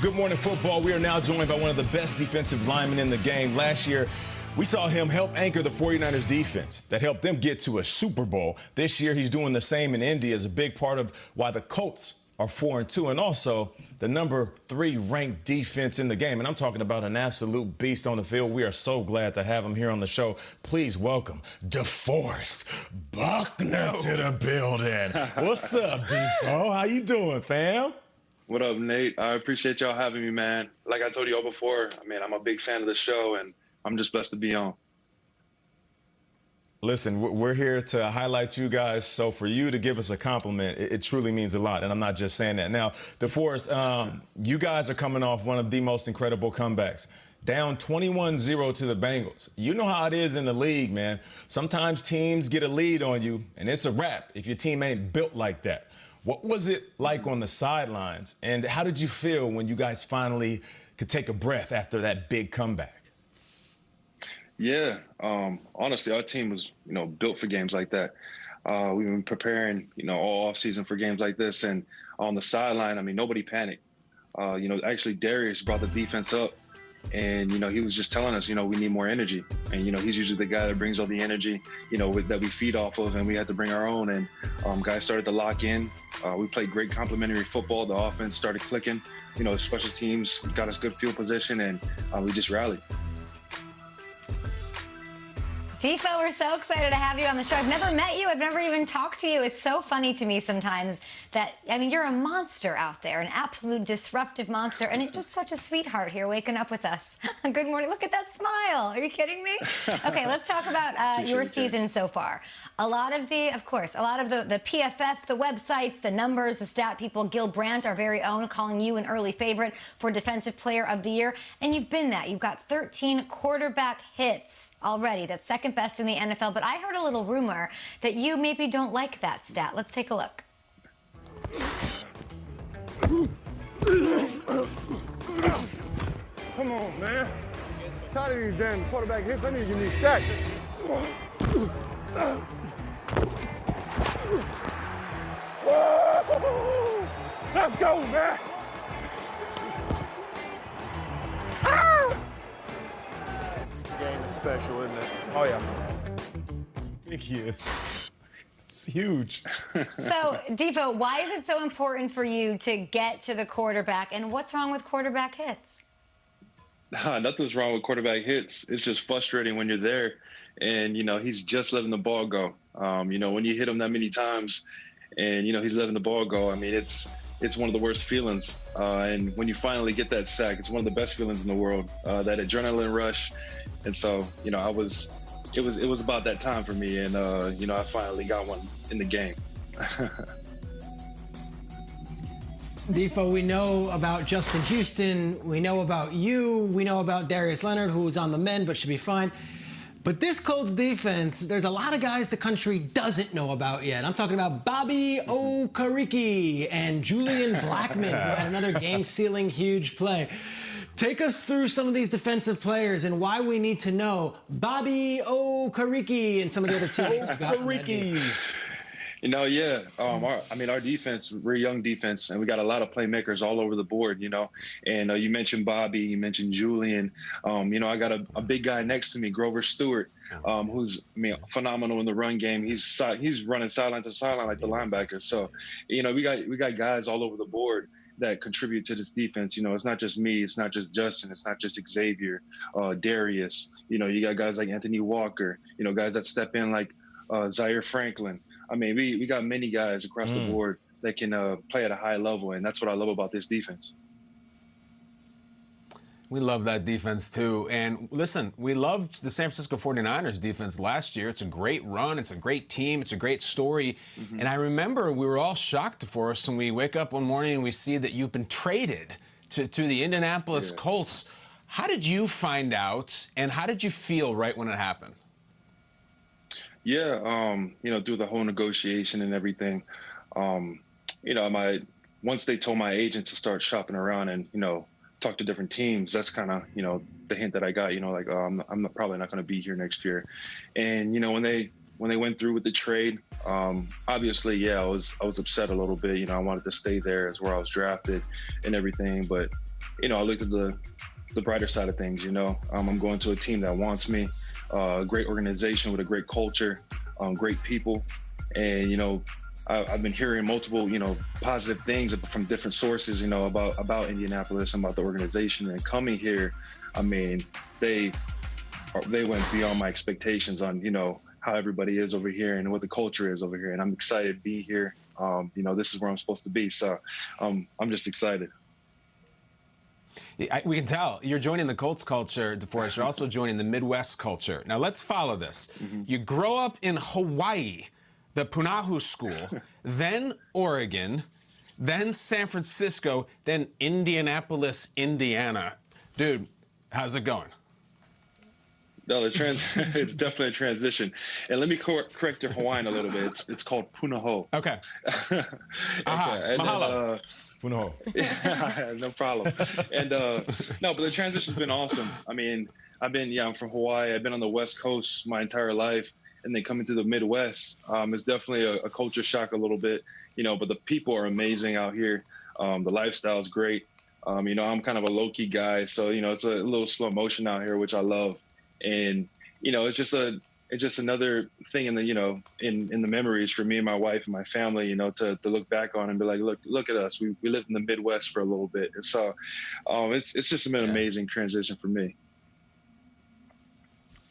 Good morning, football. We are now joined by one of the best defensive linemen in the game. Last year, we saw him help anchor the 49ers defense that helped them get to a Super Bowl. This year, he's doing the same in Indy as a big part of why the Colts are 4-2 and also the number 3 ranked defense in the game. And I'm talking about an absolute beast on the field. We are so glad to have him here on the show. Please welcome DeForest Buckner to the building. What's up, DeFo? How you doing, fam? What up, Nate? I appreciate y'all having me, man. Like I told you all before, I'm a big fan of the show, and I'm just blessed to be on. Listen, we're here to highlight you guys, so for you to give us a compliment, it truly means a lot, and I'm not just saying that. Now, DeForest, you guys are coming off one of the most incredible comebacks. Down 21-0 to the Bengals. You know how it is in the league, man. Sometimes teams get a lead on you, and it's a wrap if your team ain't built like that. What was it like on the sidelines, and how did you feel when you guys finally could take a breath after that big comeback? Yeah, honestly, our team was, built for games like that. We've been preparing, all offseason for games like this, and on the sideline, nobody panicked. Actually, Darius brought the defense up, and, he was just telling us, we need more energy. And, he's usually the guy that brings all the energy, that we feed off of, and we had to bring our own. And guys started to lock in. We played great complementary football. The offense started clicking. Special teams got us good field position, and we just rallied. DeFo, we're so excited to have you on the show. I've never met you. I've never even talked to you. It's so funny to me sometimes that, you're a monster out there, an absolute disruptive monster, and you're just such a sweetheart here waking up with us. Good morning. Look at that smile. Are you kidding me? Okay, let's talk about your season so far. A lot of the PFF, the websites, the numbers, the stat people, Gil Brandt, our very own, calling you an early favorite for Defensive Player of the Year, and you've been that. You've got 13 quarterback hits already. That's second best in the NFL. But I heard a little rumor that you maybe don't like that stat. Let's take a look. Come on, man. Tired of these damn quarterback hits. I need to give me sacks. Whoa! Let's go, man. Ah! Game is special, isn't it? Oh, yeah. I think he is. It's huge. So, DeFo, why is it so important for you to get to the quarterback, and what's wrong with quarterback hits? Nothing's wrong with quarterback hits. It's just frustrating when you're there and, he's just letting the ball go. When you hit him that many times and, he's letting the ball go, it's one of the worst feelings. And when you finally get that sack, it's one of the best feelings in the world, that adrenaline rush. And so, it was about that time for me. And, I finally got one in the game. DeFo, we know about Justin Houston. We know about you. We know about Darius Leonard, who's on the mend but should be fine. But this Colts defense, there's a lot of guys the country doesn't know about yet. I'm talking about Bobby Okereke and Julian Blackmon, who had another game-sealing huge play. Take us through some of these defensive players and why we need to know Bobby Okereke and some of the other teammates you got. Our defense, we're a young defense, and we got a lot of playmakers all over the board, And you mentioned Bobby, you mentioned Julian. I got a big guy next to me, Grover Stewart, who's phenomenal in the run game. He's running sideline to sideline like the linebackers. So, we got guys all over the board that contribute to this defense. It's not just me, it's not just Justin, it's not just Xavier, Darius. You got guys like Anthony Walker. Guys that step in like Zaire Franklin. We got many guys across the board that can play at a high level, and that's what I love about this defense. We love that defense, too. And listen, we loved the San Francisco 49ers defense last year. It's a great run. It's a great team. It's a great story. And I remember we were all shocked, DeForest, when we wake up one morning and we see that you've been traded to the Indianapolis Colts. How did you find out, and how did you feel right when it happened? Yeah, through the whole negotiation and everything, once they told my agent to start shopping around and, talk to different teams, that's kind of, the hint that I got, I'm probably not going to be here next year. And, when they when they went through with the trade, obviously, yeah, I was upset a little bit. You know, I wanted to stay there as where I was drafted and everything. But, you know, I looked at the brighter side of things, you know. I'm going to a team that wants me, a great organization with a great culture, great people. And, you know, I've been hearing multiple, you know, positive things from different sources, you know, about Indianapolis and about the organization. And coming here, I mean, they went beyond my expectations on, you know, how everybody is over here and what the culture is over here. And I'm excited to be here. You know, this is where I'm supposed to be. So I'm just excited. We can tell you're joining the Colts culture, DeForest. You're also joining the Midwest culture. Now let's follow this. You grow up in Hawaii, the Punahou School, then Oregon, then San Francisco, then Indianapolis, Indiana. Dude, how's it going? No, it's definitely a transition. And let me correct your Hawaiian a little bit. It's called Punahou. Okay. Okay. Mahalo. Punahou. Yeah, no problem. And no, but the transition's been awesome. I mean, I'm from Hawaii. I've been on the West Coast my entire life. And then coming to the Midwest, it's definitely a culture shock a little bit, you know, but the people are amazing out here. The lifestyle is great. You know, I'm kind of a low-key guy. So, you know, it's a little slow motion out here, which I love. And, you know, it's just another thing in the, you know, in the memories for me and my wife and my family, you know, to look back on and be like, look at us. We lived in the Midwest for a little bit. And so it's just been an amazing transition for me.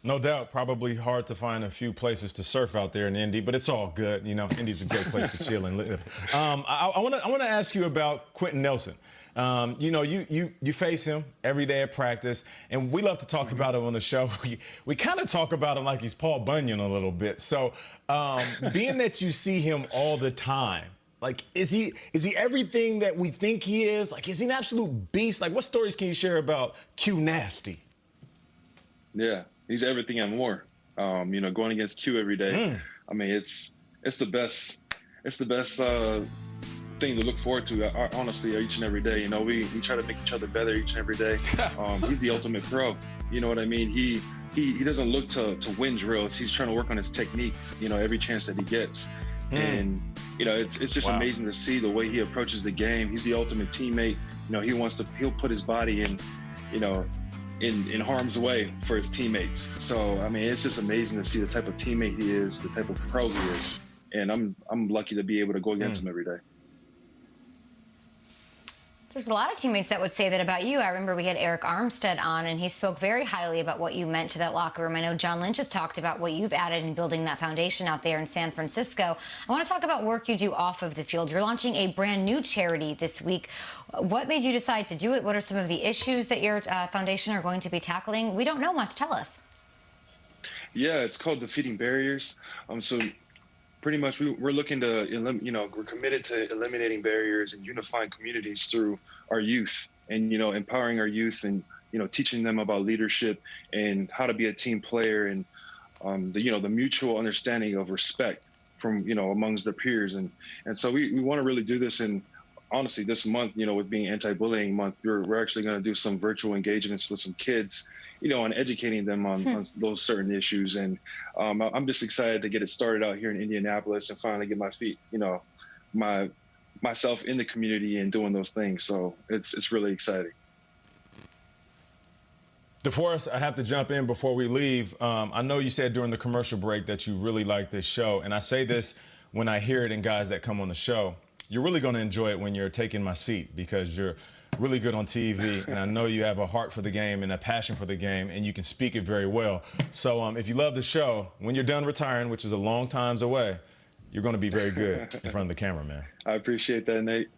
No doubt, probably hard to find a few places to surf out there in Indy, but it's all good. You know, Indy's a great place to chill and live. I want to ask you about Quentin Nelson. You know, you face him every day at practice, and we love to talk about him on the show. We kind of talk about him like he's Paul Bunyan a little bit. So, being that you see him all the time, like, is he everything that we think he is? Like, is he an absolute beast? Like, what stories can you share about Q Nasty? Yeah. He's everything and more. You know, going against Q every day. I mean, it's the best. It's the best thing to look forward to. Honestly, each and every day. You know, we try to make each other better each and every day. He's the ultimate pro. You know what I mean? He doesn't look to win drills. He's trying to work on his technique. You know, every chance that he gets. And you know, it's just amazing to see the way he approaches the game. He's the ultimate teammate. You know, he'll put his body in, you know, in harm's way for his teammates. So, I mean, it's just amazing to see the type of teammate he is, the type of pro he is. And I'm lucky to be able to go against him every day. There's a lot of teammates that would say that about you. I remember we had Eric Armstead on, and he spoke very highly about what you meant to that locker room. I know John Lynch has talked about what you've added in building that foundation out there in San Francisco. I want to talk about work you do off of the field. You're launching a brand new charity this week. What made you decide to do it? What are some of the issues that your foundation are going to be tackling? We don't know much. Tell us. Yeah, it's called Defeating Barriers. So pretty much we're looking to, you know, we're committed to eliminating barriers and unifying communities through our youth and, you know, empowering our youth and, you know, teaching them about leadership and how to be a team player and, you know, the mutual understanding of respect from, you know, amongst their peers. And so we want to really do this. And honestly, this month, you know, with being anti-bullying month, we're actually going to do some virtual engagements with some kids, you know, and educating them on those certain issues. And I'm just excited to get it started out here in Indianapolis and finally get my feet, you know, myself in the community and doing those things. So it's really exciting. DeForest, I have to jump in before we leave. I know you said during the commercial break that you really like this show. And I say this when I hear it in guys that come on the show. You're really going to enjoy it when you're taking my seat because you're really good on TV, and I know you have a heart for the game and a passion for the game, and you can speak it very well. So if you love the show, when you're done retiring, which is a long times away, you're going to be very good in front of the camera, man. I appreciate that, Nate.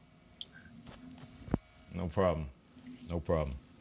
No problem. No problem.